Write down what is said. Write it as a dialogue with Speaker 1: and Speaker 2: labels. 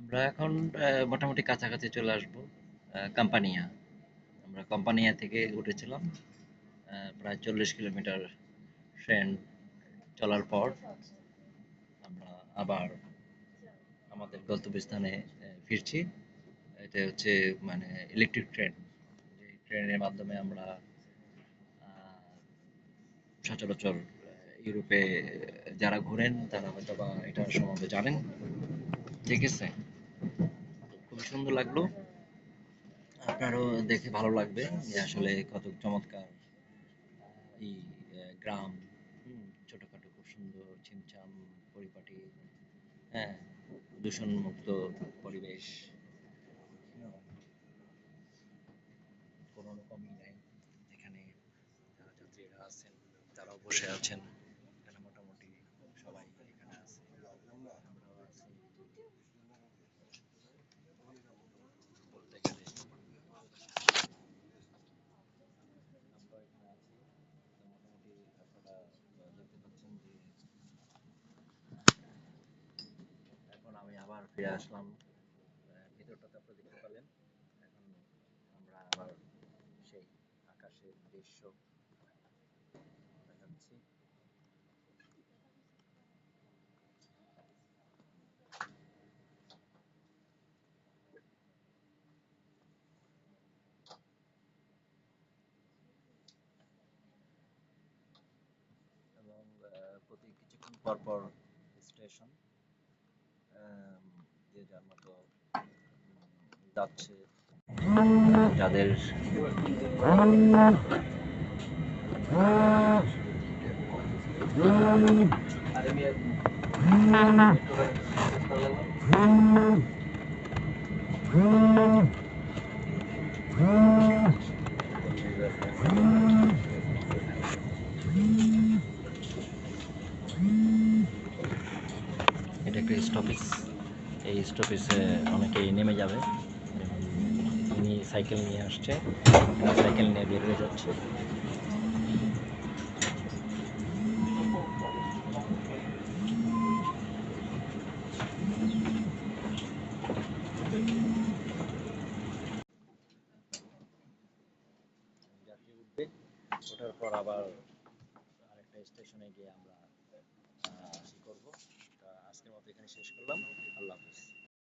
Speaker 1: আমরা এখন মোটামুটি কাছাকাছি চলে আসবো। কোম্পানিয়া। আমরা কোম্পানিয়া থেকে উঠেছিলাম। প্রায় 40 কিলোমিটার ট্রেন চলার পর আমরা আবার আমাদের গন্তব্যস্থানে ফিরছি। এটা হচ্ছে মানে ইলেকট্রিক ট্রেন। যে ট্রেনের মাধ্যমে আমরা আহ, সচরাচর ইউরোপে যারা ঘোরেন তারা হয়তোবা এটা সম্বন্ধে জানেন। ঠিক আছে, খুবই সুন্দর লাগলো। আপনারও দেখে ভালো লাগবে যে আসলে কত চমৎকার এই গ্রাম। ছোটখাটো খুব সুন্দর ছিমছাম পরিপাটি। হ্যাঁ, দূষণ মুক্ত পরিবেশ। হুম, কোনো রকমই নাই এখানে। যারা যাত্রীরা আছেন তারাও বসে আছেন এখানে, মোটামুটি সবাই এখানে আছে, আমরাও আছি বলতে গেলে। আমরাও এখানে আছি। তো মোটামুটি আপনারা দেখতে পাচ্ছেন যে এখন আমি আবার ফিরে আসলাম। ভিতরটাতে আপনারা দেখতে পেলেন। এখন আমরা আবার সেই আকাশের দৃশ্য দেখাচ্ছি। এবং প্রতি কিছুক্ষণ পর পর স্টেশন যে যার মতো যাচ্ছে। যাদের এটা একটা স্টপেজ। এই স্টপেজে অনেকেই নেমে যাবে। যেমন ইনি সাইকেল নিয়ে আসছে, সাইকেল নিয়ে বের হয়ে যাচ্ছে। যাত্রী উঠবে, ওঠার পর আবার আরেকটা স্টেশনে গিয়ে আমরা কি করবো। তা আজকের মতো এখানে শেষ করলাম। আল্লাহ হাফিজ।